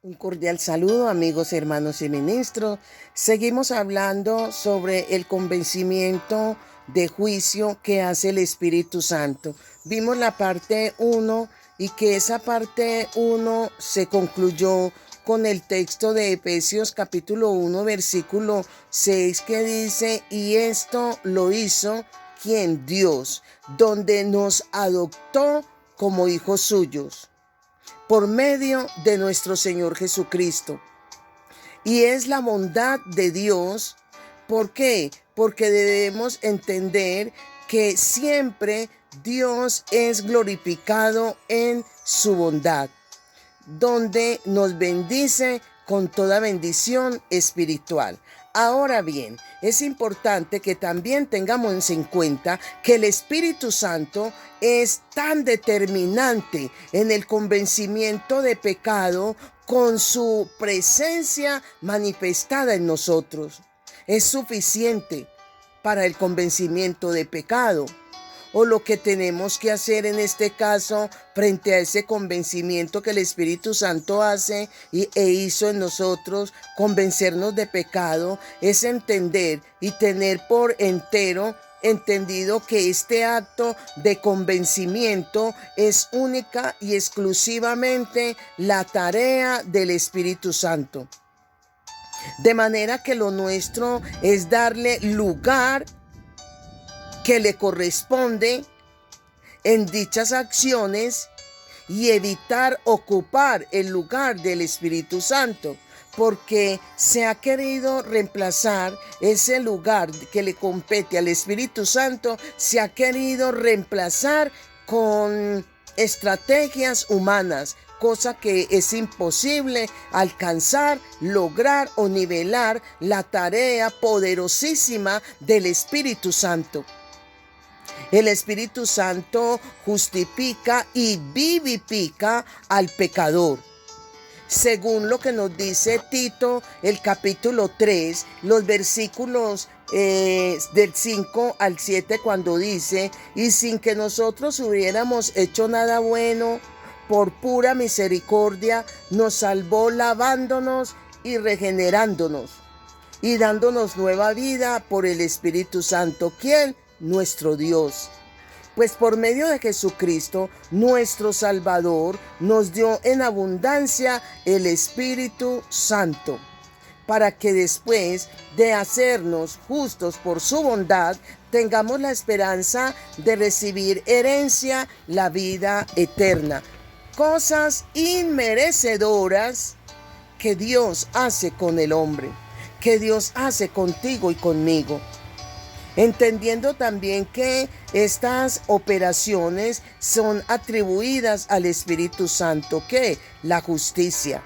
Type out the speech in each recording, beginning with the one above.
Un cordial saludo, amigos, hermanos y ministros. Seguimos hablando sobre el convencimiento de juicio que hace el Espíritu Santo. Vimos la parte 1 y que esa parte 1 se concluyó con el texto de Efesios capítulo 1, versículo 6, que dice: y esto lo hizo quien Dios, donde nos adoptó como hijos suyos, por medio de nuestro Señor Jesucristo. Y es la bondad de Dios. ¿Por qué? Porque debemos entender que siempre Dios es glorificado en su bondad, donde nos bendice con toda bendición espiritual. Ahora bien, es importante que también tengamos en cuenta que el Espíritu Santo es tan determinante en el convencimiento de pecado con su presencia manifestada en nosotros. Es suficiente para el convencimiento de pecado. O lo que tenemos que hacer en este caso frente a ese convencimiento que el Espíritu Santo hace e hizo en nosotros, convencernos de pecado, es entender y tener por entero entendido que este acto de convencimiento es única y exclusivamente la tarea del Espíritu Santo. De manera que lo nuestro es darle lugar que le corresponde en dichas acciones y evitar ocupar el lugar del Espíritu Santo, porque se ha querido reemplazar ese lugar que le compete al Espíritu Santo, se ha querido reemplazar con estrategias humanas, cosa que es imposible alcanzar, lograr o nivelar la tarea poderosísima del Espíritu Santo. El Espíritu Santo justifica y vivifica al pecador. Según lo que nos dice Tito, el capítulo 3, los versículos del 5 al 7, cuando dice: y sin que nosotros hubiéramos hecho nada bueno, por pura misericordia nos salvó, lavándonos y regenerándonos y dándonos nueva vida por el Espíritu Santo, quien nuestro Dios. Pues por medio de Jesucristo, nuestro Salvador, nos dio en abundancia el Espíritu Santo, para que después de hacernos justos por su bondad, tengamos la esperanza de recibir herencia, la vida eterna. Cosas inmerecedoras que Dios hace con el hombre, que Dios hace contigo y conmigo. Entendiendo también que estas operaciones son atribuidas al Espíritu Santo, que la justicia,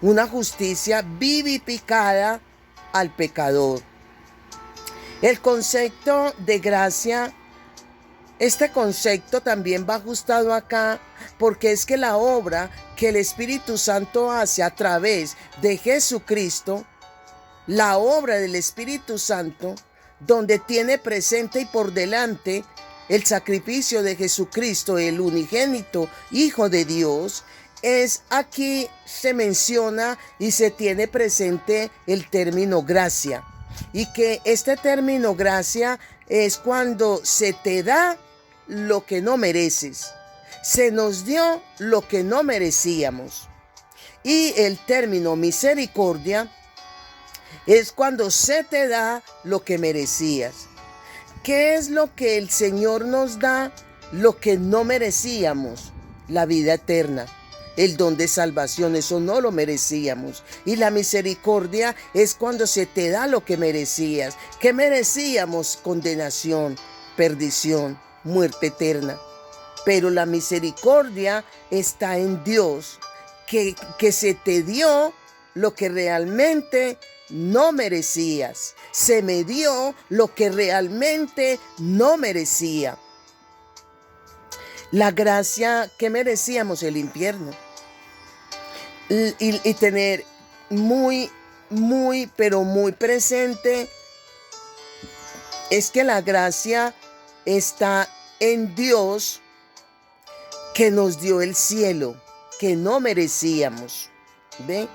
una justicia vivificada al pecador. El concepto de gracia, este concepto también va ajustado acá, porque es que la obra que el Espíritu Santo hace a través de Jesucristo, la obra del Espíritu Santo, donde tiene presente y por delante el sacrificio de Jesucristo, el unigénito Hijo de Dios, es aquí se menciona y se tiene presente el término gracia. Y que este término gracia es cuando se te da lo que no mereces. Se nos dio lo que no merecíamos. Y el término misericordia es cuando se te da lo que merecías. ¿Qué es lo que el Señor nos da? Lo que no merecíamos: la vida eterna, el don de salvación. Eso no lo merecíamos. Y la misericordia es cuando se te da lo que merecías. ¿Qué merecíamos? Condenación, perdición, muerte eterna. Pero la misericordia está en Dios, que se te dio lo que realmente no merecías. Se me dio lo que realmente no merecía. La gracia que merecíamos: el infierno. Y tener pero muy presente es que la gracia está en Dios, que nos dio el cielo, que no merecíamos. ¿Ve?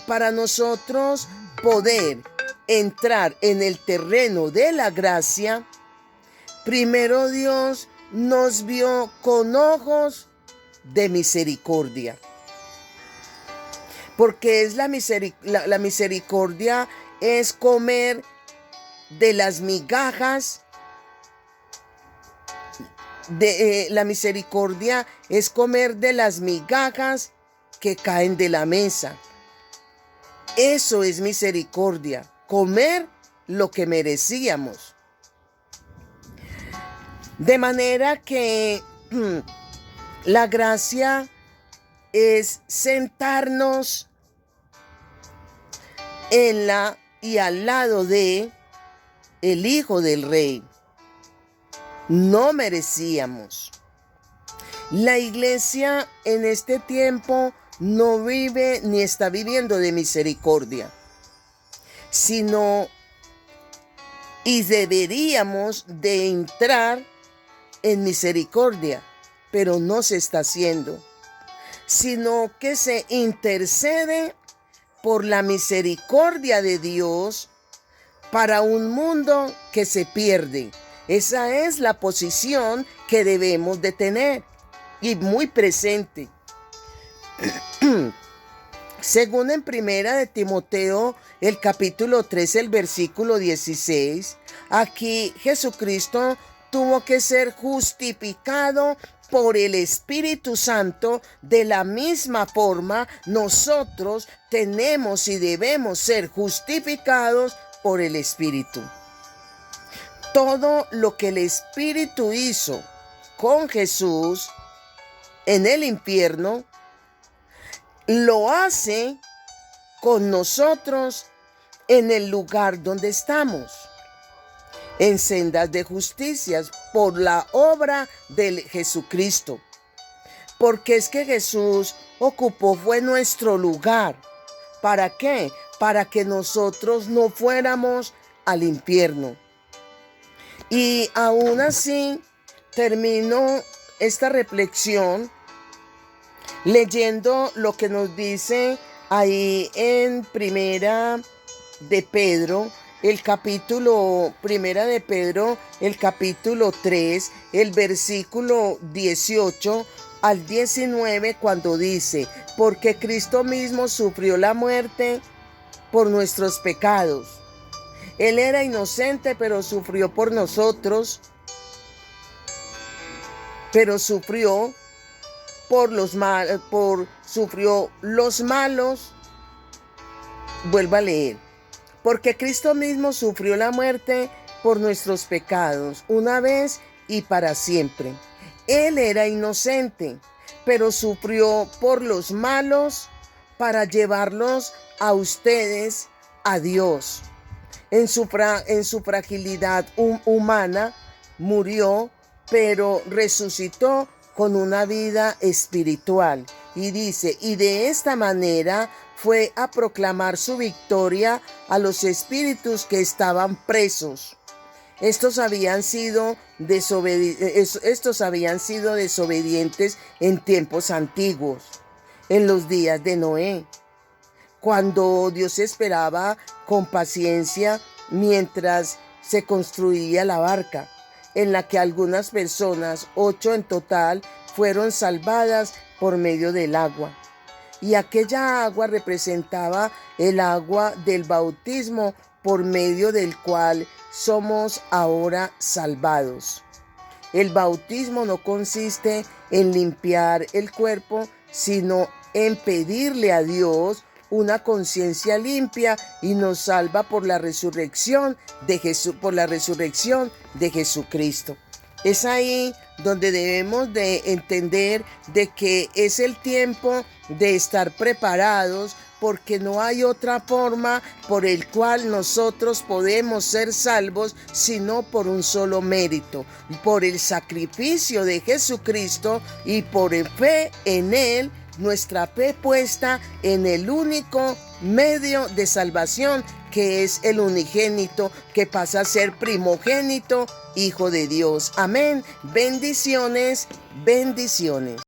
Para nosotros poder entrar en el terreno de la gracia, primero Dios nos vio con ojos de misericordia. Porque es la misericordia es comer de las migajas. La misericordia es comer de las migajas que caen de la mesa. Eso es misericordia, comer lo que merecíamos. De manera que la gracia es sentarnos en la y al lado de el Hijo del Rey. No merecíamos. La iglesia en este tiempo no vive ni está viviendo de misericordia, sino y deberíamos de entrar en misericordia, pero no se está haciendo, sino que se intercede por la misericordia de Dios para un mundo que se pierde. Esa es la posición que debemos de tener y muy presente. Según en Primera de Timoteo, el capítulo 3, el versículo 16, aquí Jesucristo tuvo que ser justificado por el Espíritu Santo. De la misma forma, nosotros tenemos y debemos ser justificados por el Espíritu. Todo lo que el Espíritu hizo con Jesús en el infierno, lo hace con nosotros en el lugar donde estamos, en sendas de justicia, por la obra de Jesucristo. Porque es que Jesús fue nuestro lugar. ¿Para qué? Para que nosotros no fuéramos al infierno. Y aún así, termino esta reflexión leyendo lo que nos dice ahí en Primera de Pedro, el capítulo 3, el versículo 18 al 19, cuando dice: porque Cristo mismo sufrió la muerte por nuestros pecados. Él era inocente, pero sufrió por nosotros, pero sufrió sufrió los malos. Vuelvo a leer. Porque Cristo mismo sufrió la muerte por nuestros pecados, una vez y para siempre. Él era inocente, pero sufrió por los malos para llevarlos a ustedes a Dios. En su fragilidad humana murió, pero resucitó con una vida espiritual. Y dice: y de esta manera fue a proclamar su victoria a los espíritus que estaban presos. Estos habían sido desobedientes en tiempos antiguos, en los días de Noé, cuando Dios esperaba con paciencia mientras se construía la barca, en la que algunas personas, 8 en total, fueron salvadas por medio del agua. Y aquella agua representaba el agua del bautismo, por medio del cual somos ahora salvados. El bautismo no consiste en limpiar el cuerpo, sino en pedirle a Dios una conciencia limpia, y nos salva por la resurrección de Jesucristo. Es ahí donde debemos de entender de que es el tiempo de estar preparados, porque no hay otra forma por el cual nosotros podemos ser salvos, sino por un solo mérito, por el sacrificio de Jesucristo y por fe en Él. Nuestra fe puesta en el único medio de salvación, que es el unigénito, que pasa a ser primogénito, Hijo de Dios. Amén. Bendiciones, bendiciones.